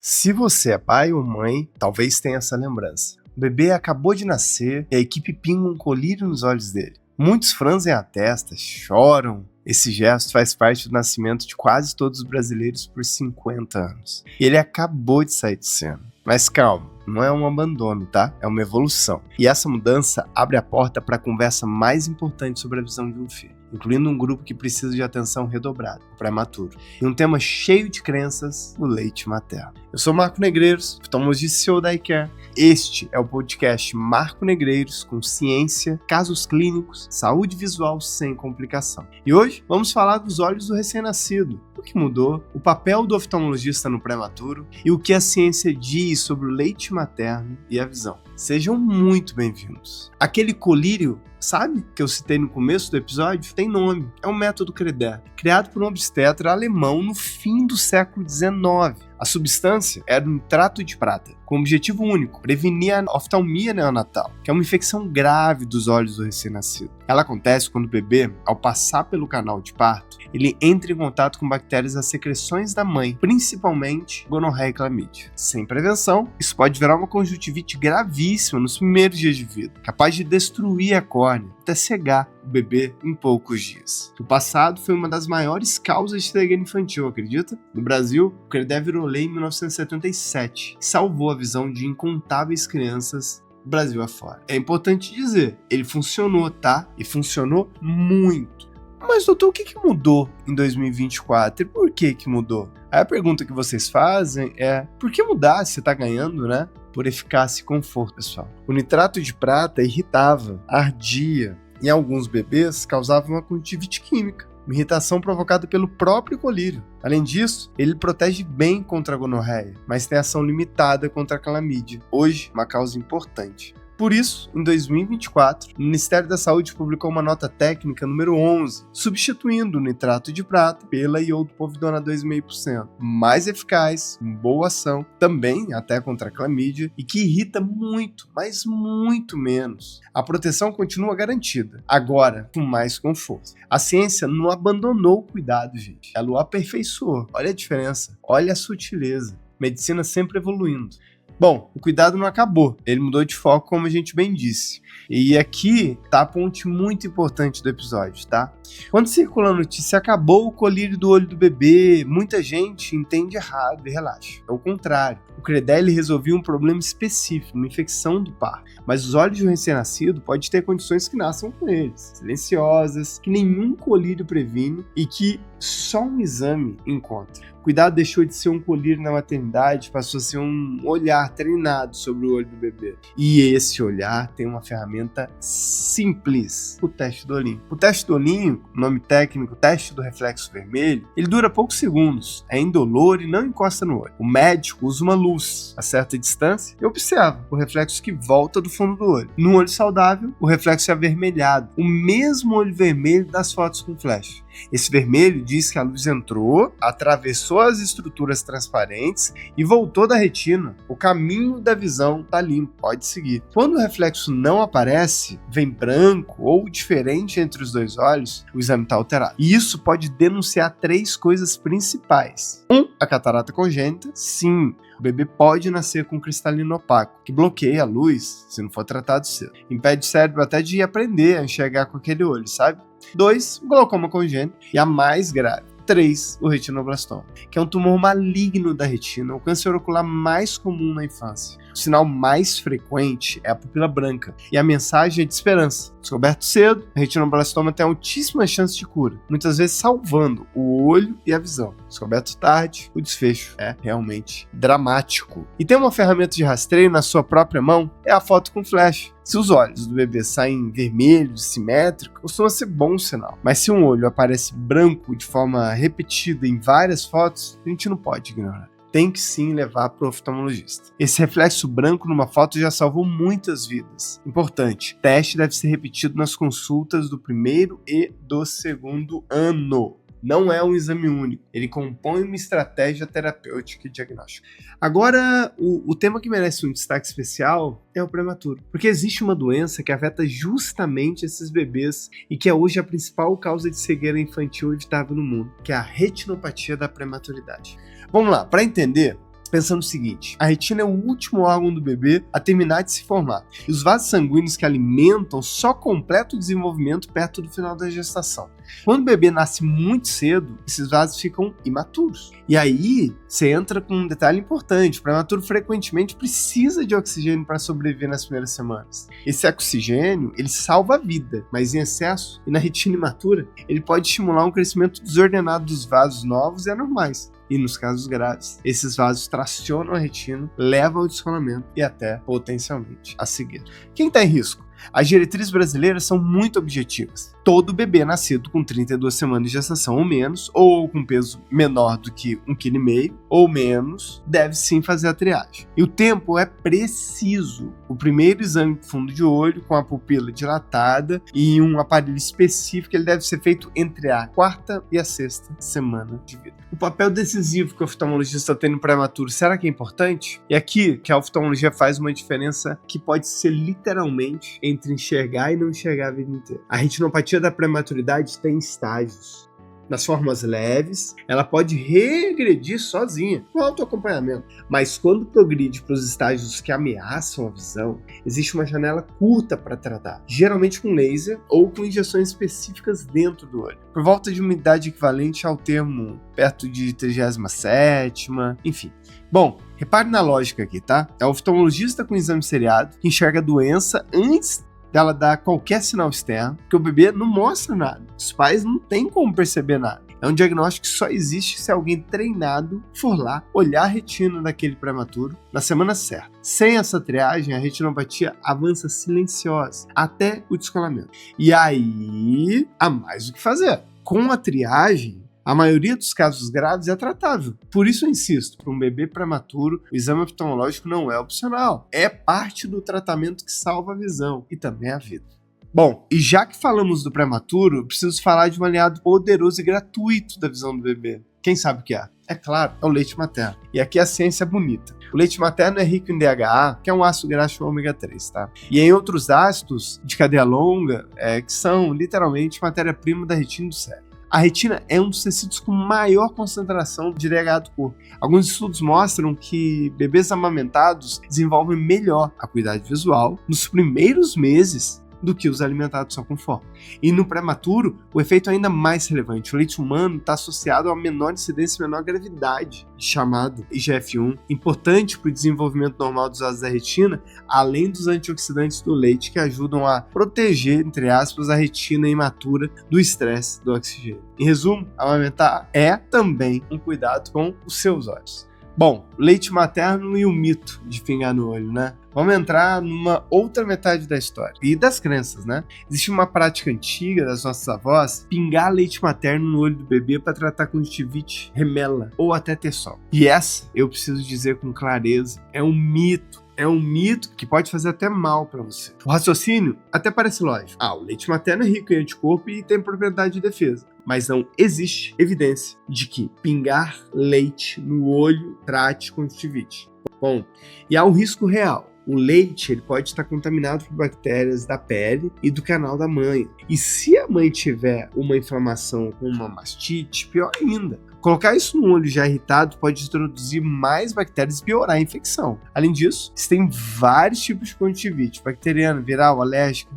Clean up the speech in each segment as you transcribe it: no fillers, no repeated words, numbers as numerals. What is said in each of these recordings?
Se você é pai ou mãe, talvez tenha essa lembrança. O bebê acabou de nascer e a equipe pinga um colírio nos olhos dele. Muitos franzem a testa, choram. Esse gesto faz parte do nascimento de quase todos os brasileiros por 50 anos. E ele acabou de sair de cena. Mas calma, não é um abandono, tá? É uma evolução. E essa mudança abre a porta para a conversa mais importante sobre a visão de um filho, incluindo um grupo que precisa de atenção redobrada, o prematuro. E um tema cheio de crenças, o leite materno. Eu sou Marco Negreiros, oftalmologista e CEO da iCare. Este é o podcast Marco Negreiros, com ciência, casos clínicos, saúde visual sem complicação. E hoje vamos falar dos olhos do recém-nascido. O que mudou, o papel do oftalmologista no prematuro e o que a ciência diz sobre o leite materno e a visão. Sejam muito bem-vindos. Aquele colírio, sabe, que eu citei no começo do episódio, tem nome. É o método Creder, criado por um obstetra alemão no fim do século XIX. A substância era um nitrato de prata, com o objetivo único, prevenir a oftalmia neonatal, que é uma infecção grave dos olhos do recém-nascido. Ela acontece quando o bebê, ao passar pelo canal de parto, ele entra em contato com bactérias das secreções da mãe, principalmente gonorreia e clamídia. Sem prevenção, isso pode virar uma conjuntivite gravíssima nos primeiros dias de vida, capaz de destruir a córnea, até cegar o bebê em poucos dias. No passado, foi uma das maiores causas de cegueira infantil, acredita? No Brasil, o Creder virou lei em 1977, que salvou a visão de incontáveis crianças do Brasil afora. É importante dizer, ele funcionou, tá? E funcionou muito. Mas, doutor, o que mudou em 2024? E por que mudou? Aí a pergunta que vocês fazem é, por que mudar se você tá ganhando, né? Por eficácia e conforto, pessoal. O nitrato de prata irritava, ardia, e em alguns bebês causava uma conjuntivite química, uma irritação provocada pelo próprio colírio. Além disso, ele protege bem contra a gonorreia, mas tem ação limitada contra a clamídia, hoje uma causa importante. Por isso, em 2024, o Ministério da Saúde publicou uma nota técnica número 11, substituindo o nitrato de prata pela iodopovidona 2,5%, mais eficaz, com boa ação, também até contra a clamídia, e que irrita muito, mas muito menos. A proteção continua garantida, agora com mais conforto. A ciência não abandonou o cuidado, gente. Ela o aperfeiçoou. Olha a diferença, olha a sutileza. Medicina sempre evoluindo. Bom, o cuidado não acabou, ele mudou de foco, como a gente bem disse. E aqui tá a ponte muito importante do episódio, tá? Quando circula a notícia, acabou o colírio do olho do bebê, muita gente entende errado e relaxa. É o contrário. O Creder resolvia um problema específico, uma infecção do par. Mas os olhos de um recém-nascido podem ter condições que nasçam com eles, silenciosas, que nenhum colírio previne e que só um exame encontra. O cuidado deixou de ser um colírio na maternidade, passou a ser um olhar treinado sobre o olho do bebê. E esse olhar tem uma ferramenta simples, o teste do olhinho. O teste do olhinho, nome técnico, teste do reflexo vermelho, ele dura poucos segundos, é indolor e não encosta no olho. O médico usa uma luz a certa distância e observa o reflexo que volta do fundo do olho. No olho saudável, o reflexo é avermelhado, o mesmo olho vermelho das fotos com flash. Esse vermelho diz que a luz entrou, atravessou as estruturas transparentes e voltou da retina. O caminho da visão está limpo, pode seguir. Quando o reflexo não aparece, vem branco ou diferente entre os dois olhos, o exame está alterado. E isso pode denunciar 3 coisas principais. 1. A catarata congênita. Sim, o bebê pode nascer com cristalino opaco, que bloqueia a luz se não for tratado cedo. Impede o cérebro até de aprender a enxergar com aquele olho, sabe? 2. O glaucoma congênito. E a mais grave. 3. O retinoblastoma, que é um tumor maligno da retina, o câncer ocular mais comum na infância. O sinal mais frequente é a pupila branca, e a mensagem é de esperança. Descoberto cedo, o retinoblastoma tem altíssima chance de cura, muitas vezes salvando o olho e a visão. Descoberto tarde, o desfecho é realmente dramático. E tem uma ferramenta de rastreio na sua própria mão, é a foto com flash. Se os olhos do bebê saem vermelhos, simétricos, costuma ser bom sinal. Mas se um olho aparece branco de forma repetida em várias fotos, a gente não pode ignorar. Tem que sim levar para o oftalmologista. Esse reflexo branco numa foto já salvou muitas vidas. Importante, o teste deve ser repetido nas consultas do primeiro e do segundo ano. Não é um exame único, ele compõe uma estratégia terapêutica e diagnóstica. Agora, o tema que merece um destaque especial é o prematuro, porque existe uma doença que afeta justamente esses bebês e que é hoje a principal causa de cegueira infantil evitável no mundo, que é a retinopatia da prematuridade. Vamos lá, para entender, Pensa no seguinte, a retina é o último órgão do bebê a terminar de se formar. E os vasos sanguíneos que alimentam só completam o desenvolvimento perto do final da gestação. Quando o bebê nasce muito cedo, esses vasos ficam imaturos. E aí, você entra com um detalhe importante. O prematuro frequentemente precisa de oxigênio para sobreviver nas primeiras semanas. Esse oxigênio, ele salva a vida, mas em excesso e na retina imatura, ele pode estimular um crescimento desordenado dos vasos novos e anormais. E nos casos graves, esses vasos tracionam a retina, levam ao descolamento e até, potencialmente, à cegueira. Quem está em risco? As diretrizes brasileiras são muito objetivas. Todo bebê nascido com 32 semanas de gestação ou menos, ou com peso menor do que 1,5 kg ou menos, deve sim fazer a triagem. E o tempo é preciso. O primeiro exame de fundo de olho, com a pupila dilatada e um aparelho específico, ele deve ser feito entre a 4ª e a 6ª semana de vida. O papel decisivo que o oftalmologista tem no prematuro, será que é importante? É aqui que a oftalmologia faz uma diferença que pode ser literalmente entre enxergar e não enxergar a vida inteira. A retinopatia da prematuridade tem estágios. Nas formas leves, ela pode regredir sozinha, com autoacompanhamento. Mas quando progride para os estágios que ameaçam a visão, existe uma janela curta para tratar, geralmente com laser ou com injeções específicas dentro do olho, por volta de uma idade equivalente ao termo perto de 37ª, enfim. Bom, repare na lógica aqui, tá? É o oftalmologista com exame seriado que enxerga a doença antes dela dar qualquer sinal externo, porque o bebê não mostra nada. Os pais não têm como perceber nada. É um diagnóstico que só existe se alguém treinado for lá olhar a retina daquele prematuro na semana certa. Sem essa triagem, a retinopatia avança silenciosa até o descolamento. E aí, há mais o que fazer. Com a triagem, a maioria dos casos graves é tratável. Por isso eu insisto, para um bebê prematuro, o exame oftalmológico não é opcional. É parte do tratamento que salva a visão e também a vida. Bom, e já que falamos do prematuro, preciso falar de um aliado poderoso e gratuito da visão do bebê. Quem sabe o que é? É claro, é o leite materno. E aqui a ciência é bonita. O leite materno é rico em DHA, que é um ácido graxo ômega 3, tá? E em outros ácidos de cadeia longa, que são literalmente matéria-prima da retina do cérebro. A retina é um dos tecidos com maior concentração de DHA do corpo. Alguns estudos mostram que bebês amamentados desenvolvem melhor a acuidade visual nos primeiros meses do que os alimentados só com fórmula. E no prematuro, o efeito é ainda mais relevante. O leite humano está associado a menor incidência e menor gravidade, chamado IGF-1, importante para o desenvolvimento normal dos vasos da retina, além dos antioxidantes do leite que ajudam a proteger, entre aspas, a retina imatura do estresse do oxigênio. Em resumo, amamentar é também um cuidado com os seus olhos. Bom, leite materno e o mito de pingar no olho, né? Vamos entrar numa outra metade da história e das crenças, né? Existe uma prática antiga das nossas avós, pingar leite materno no olho do bebê para tratar conjuntivite, remela ou até terçol. E essa, eu preciso dizer com clareza, é um mito. É um mito que pode fazer até mal para você. O raciocínio até parece lógico. O leite materno é rico em anticorpo e tem propriedade de defesa. Mas não existe evidência de que pingar leite no olho trate conjuntivite. Bom, e há um risco real. O leite ele pode estar contaminado por bactérias da pele e do canal da mãe. E se a mãe tiver uma inflamação com uma mastite, pior ainda. Colocar isso no olho já irritado pode introduzir mais bactérias e piorar a infecção. Além disso, existem vários tipos de conjuntivite, bacteriana, viral, alérgica,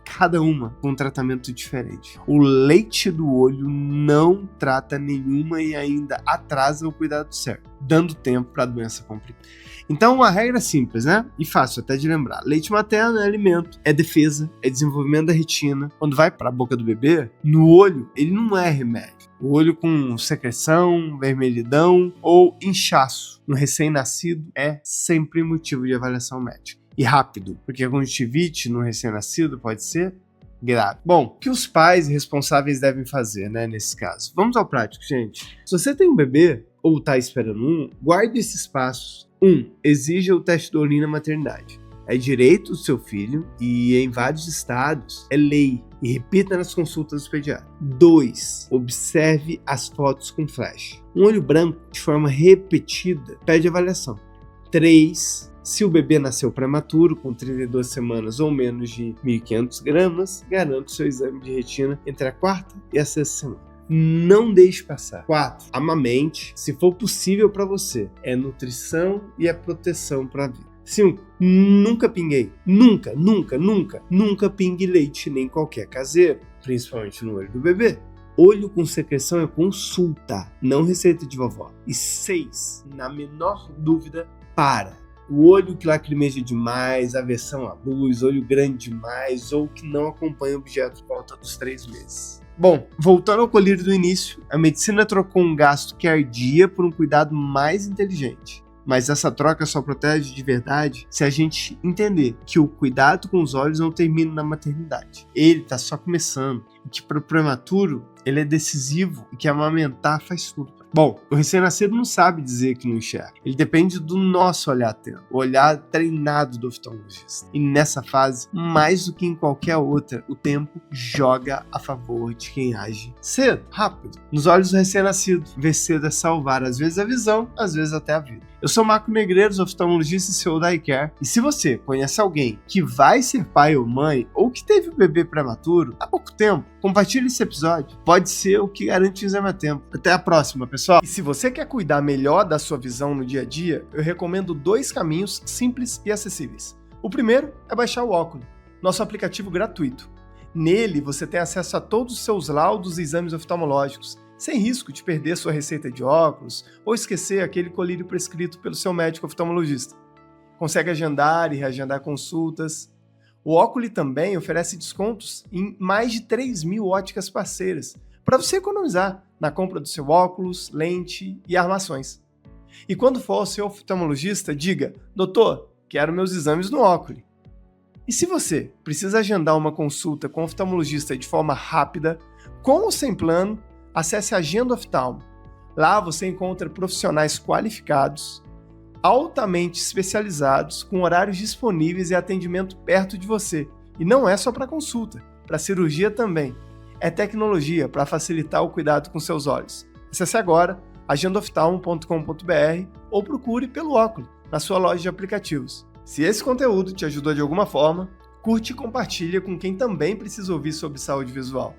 cada uma com um tratamento diferente. O leite do olho não trata nenhuma e ainda atrasa o cuidado certo, dando tempo para a doença complicar. Então, a regra é simples, né? E fácil até de lembrar. Leite materno é alimento, é defesa, é desenvolvimento da retina. Quando vai para a boca do bebê, no olho, ele não é remédio. O olho com secreção, vermelhidão ou inchaço no recém-nascido é sempre motivo de avaliação médica. E rápido, porque a conjuntivite no recém-nascido pode ser grave. Bom, o que os pais responsáveis devem fazer, né, nesse caso? Vamos ao prático, gente. Se você tem um bebê ou está esperando um, guarde esses passos. 1. Exija o teste da urina na maternidade. É direito do seu filho e em vários estados é lei. E repita nas consultas do pediatra. 2. Observe as fotos com flash. Um olho branco de forma repetida pede avaliação. 3. Se o bebê nasceu prematuro, com 32 semanas ou menos de 1.500 gramas, garante seu exame de retina entre a 4ª e a 6ª semana. Não deixe passar. 4. Amamente, se for possível para você. É nutrição e é proteção para a vida. 5. Nunca pinguei. Nunca pingue leite nem qualquer caseiro, principalmente no olho do bebê. Olho com secreção é consulta, não receita de vovó. E 6. Na menor dúvida, para. O olho que lacrimeja demais, aversão à luz, olho grande demais ou que não acompanha o objeto por volta dos 3 meses. Bom, voltando ao colírio do início, a medicina trocou um gasto que ardia por um cuidado mais inteligente. Mas essa troca só protege de verdade se a gente entender que o cuidado com os olhos não termina na maternidade. Ele está só começando e que para o prematuro ele é decisivo e que amamentar faz tudo. Bom, o recém-nascido não sabe dizer que não enxerga. Ele depende do nosso olhar atento, o olhar treinado do oftalmologista. E nessa fase, mais do que em qualquer outra, o tempo joga a favor de quem age cedo, rápido. Nos olhos do recém-nascido, ver cedo é salvar às vezes a visão, às vezes até a vida. Eu sou Marco Negreiros, oftalmologista e CEO da iCare. E se você conhece alguém que vai ser pai ou mãe, ou que teve um bebê prematuro há pouco tempo, compartilhe esse episódio. Pode ser o que garante o exame a tempo. Até a próxima, pessoal. E se você quer cuidar melhor da sua visão no dia a dia, eu recomendo 2 caminhos simples e acessíveis. O primeiro é baixar o Óculo, nosso aplicativo gratuito. Nele, você tem acesso a todos os seus laudos e exames oftalmológicos, sem risco de perder sua receita de óculos ou esquecer aquele colírio prescrito pelo seu médico oftalmologista. Consegue agendar e reagendar consultas. O Óculo também oferece descontos em mais de 3.000 óticas parceiras, para você economizar na compra do seu óculos, lente e armações. E quando for ao seu oftalmologista, diga: doutor, quero meus exames no Óculo. E se você precisa agendar uma consulta com o oftalmologista de forma rápida, com ou sem plano, acesse a Agenda Oftalmo. Lá você encontra profissionais qualificados, altamente especializados, com horários disponíveis e atendimento perto de você. E não é só para consulta, para cirurgia também. É tecnologia para facilitar o cuidado com seus olhos. Acesse agora agendaoftalmo.com.br ou procure pelo Óculo na sua loja de aplicativos. Se esse conteúdo te ajudou de alguma forma, curte e compartilha com quem também precisa ouvir sobre saúde visual.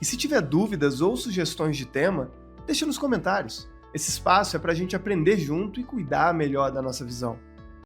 E se tiver dúvidas ou sugestões de tema, deixa nos comentários. Esse espaço é para a gente aprender junto e cuidar melhor da nossa visão.